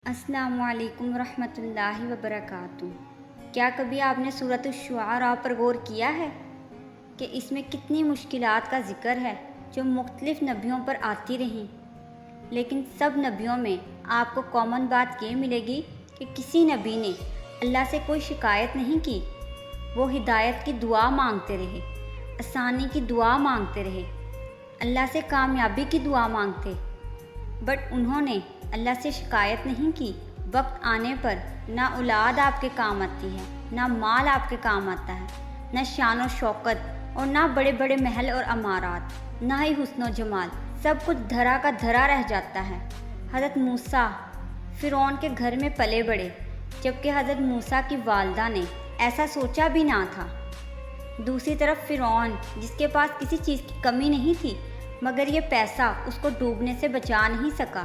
السلام علیکم ورحمۃ اللہ وبرکاتہ۔ کیا کبھی آپ نے سورۃ الشعراء پر غور کیا ہے کہ اس میں کتنی مشکلات کا ذکر ہے جو مختلف نبیوں پر آتی رہیں، لیکن سب نبیوں میں آپ کو کامن بات یہ ملے گی کہ کسی نبی نے اللہ سے کوئی شکایت نہیں کی۔ وہ ہدایت کی دعا مانگتے رہے، آسانی کی دعا مانگتے رہے، اللہ سے کامیابی کی دعا مانگتے، بٹ انہوں نے اللہ سے شکایت نہیں کی۔ وقت آنے پر نہ اولاد آپ کے کام آتی ہے، نہ مال آپ کے کام آتا ہے، نہ شان و شوکت اور نہ بڑے بڑے محل اور عمارات، نہ ہی حسن و جمال، سب کچھ دھرا کا دھرا رہ جاتا ہے۔ حضرت موسیٰ فرعون کے گھر میں پلے بڑھے، جبکہ حضرت موسیٰ کی والدہ نے ایسا سوچا بھی نہ تھا۔ دوسری طرف فرعون جس کے پاس کسی چیز کی کمی نہیں تھی، مگر یہ پیسہ اس کو ڈوبنے سے بچا نہیں سکا،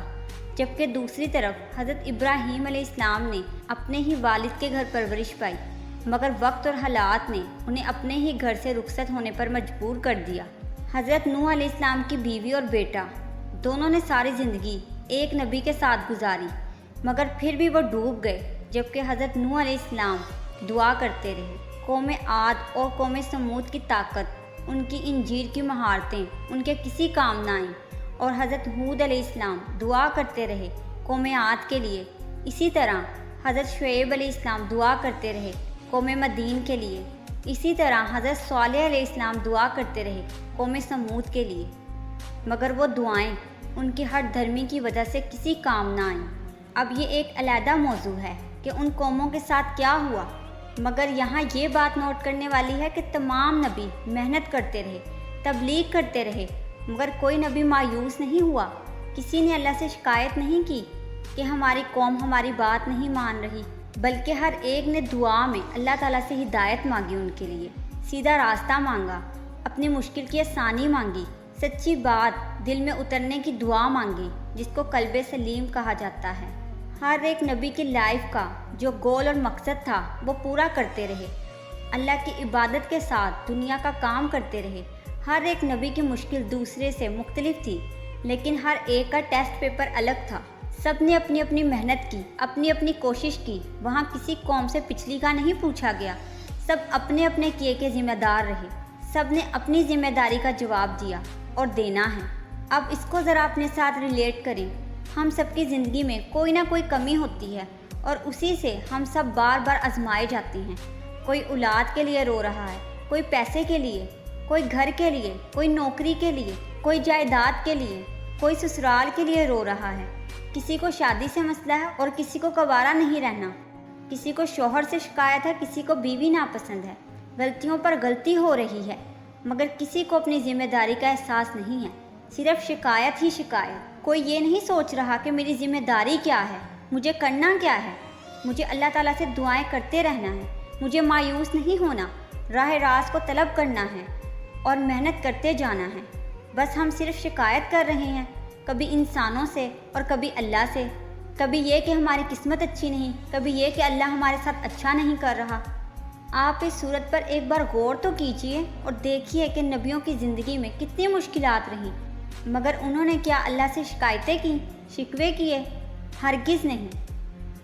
جبکہ دوسری طرف حضرت ابراہیم علیہ السلام نے اپنے ہی والد کے گھر پرورش پائی، مگر وقت اور حالات نے انہیں اپنے ہی گھر سے رخصت ہونے پر مجبور کر دیا۔ حضرت نوح علیہ السلام کی بیوی اور بیٹا دونوں نے ساری زندگی ایک نبی کے ساتھ گزاری، مگر پھر بھی وہ ڈوب گئے، جبکہ حضرت نوح علیہ السلام دعا کرتے رہے۔ قوم عاد اور قوم سمود کی طاقت، ان کی انجیر کی مہارتیں ان کے کسی کام نہ آئیں، اور حضرت ہود علیہ السلام دعا کرتے رہے قوم عاد کے لیے۔ اسی طرح حضرت شعیب علیہ السلام دعا کرتے رہے قوم مدین کے لیے۔ اسی طرح حضرت صالح علیہ السلام دعا کرتے رہے قوم سمود کے لیے، مگر وہ دعائیں ان کی ہٹ دھرمی کی وجہ سے کسی کام نہ آئیں۔ اب یہ ایک علیحدہ موضوع ہے کہ ان قوموں کے ساتھ کیا ہوا، مگر یہاں یہ بات نوٹ کرنے والی ہے کہ تمام نبی محنت کرتے رہے، تبلیغ کرتے رہے، مگر کوئی نبی مایوس نہیں ہوا۔ کسی نے اللہ سے شکایت نہیں کی کہ ہماری قوم ہماری بات نہیں مان رہی، بلکہ ہر ایک نے دعا میں اللہ تعالیٰ سے ہدایت مانگی، ان کے لیے سیدھا راستہ مانگا، اپنی مشکل کی آسانی مانگی، سچی بات دل میں اترنے کی دعا مانگی، جس کو قلب سلیم کہا جاتا ہے۔ ہر ایک نبی کی لائف کا جو گول اور مقصد تھا وہ پورا کرتے رہے، اللہ کی عبادت کے ساتھ دنیا کا کام کرتے رہے۔ ہر ایک نبی کی مشکل دوسرے سے مختلف تھی، لیکن ہر ایک کا ٹیسٹ پیپر الگ تھا۔ سب نے اپنی اپنی محنت کی، اپنی اپنی کوشش کی، وہاں کسی قوم سے پچھلی کا نہیں پوچھا گیا، سب اپنے اپنے کیے کے ذمہ دار رہے، سب نے اپنی ذمہ داری کا جواب دیا اور دینا ہے۔ اب اس کو ذرا اپنے ساتھ ریلیٹ کریں۔ ہم سب کی زندگی میں کوئی نہ کوئی کمی ہوتی ہے، اور اسی سے ہم سب بار بار آزمائے جاتے ہیں۔ کوئی اولاد کے لیے رو رہا ہے، کوئی پیسے کے لیے، کوئی گھر کے لیے، کوئی نوکری کے لیے، کوئی جائیداد کے لیے، کوئی سسرال کے لیے رو رہا ہے۔ کسی کو شادی سے مسئلہ ہے اور کسی کو گوارا نہیں رہنا، کسی کو شوہر سے شکایت ہے، کسی کو بیوی ناپسند ہے، غلطیوں پر غلطی ہو رہی ہے، مگر کسی کو اپنی ذمہ داری کا احساس نہیں ہے، صرف شکایت ہی شکایت۔ کوئی یہ نہیں سوچ رہا کہ میری ذمہ داری کیا ہے، مجھے کرنا کیا ہے۔ مجھے اللہ تعالیٰ سے دعائیں کرتے رہنا ہے، مجھے مایوس نہیں ہونا، راہ راست کو طلب کرنا ہے اور محنت کرتے جانا ہے۔ بس ہم صرف شکایت کر رہے ہیں، کبھی انسانوں سے اور کبھی اللہ سے، کبھی یہ کہ ہماری قسمت اچھی نہیں، کبھی یہ کہ اللہ ہمارے ساتھ اچھا نہیں کر رہا۔ آپ اس صورت پر ایک بار غور تو کیجئے اور دیکھیے کہ نبیوں کی زندگی میں کتنی مشکلات رہیں، مگر انہوں نے کیا اللہ سے شکایتیں کی، شکوے کیے؟ ہرگز نہیں،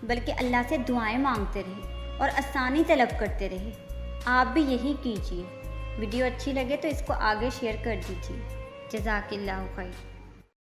بلکہ اللہ سے دعائیں مانگتے رہے اور آسانی طلب کرتے رہے۔ آپ بھی یہی کیجئے۔ ویڈیو اچھی لگے تو اس کو آگے شیئر کر دیجیے۔ جزاک اللہ خیر۔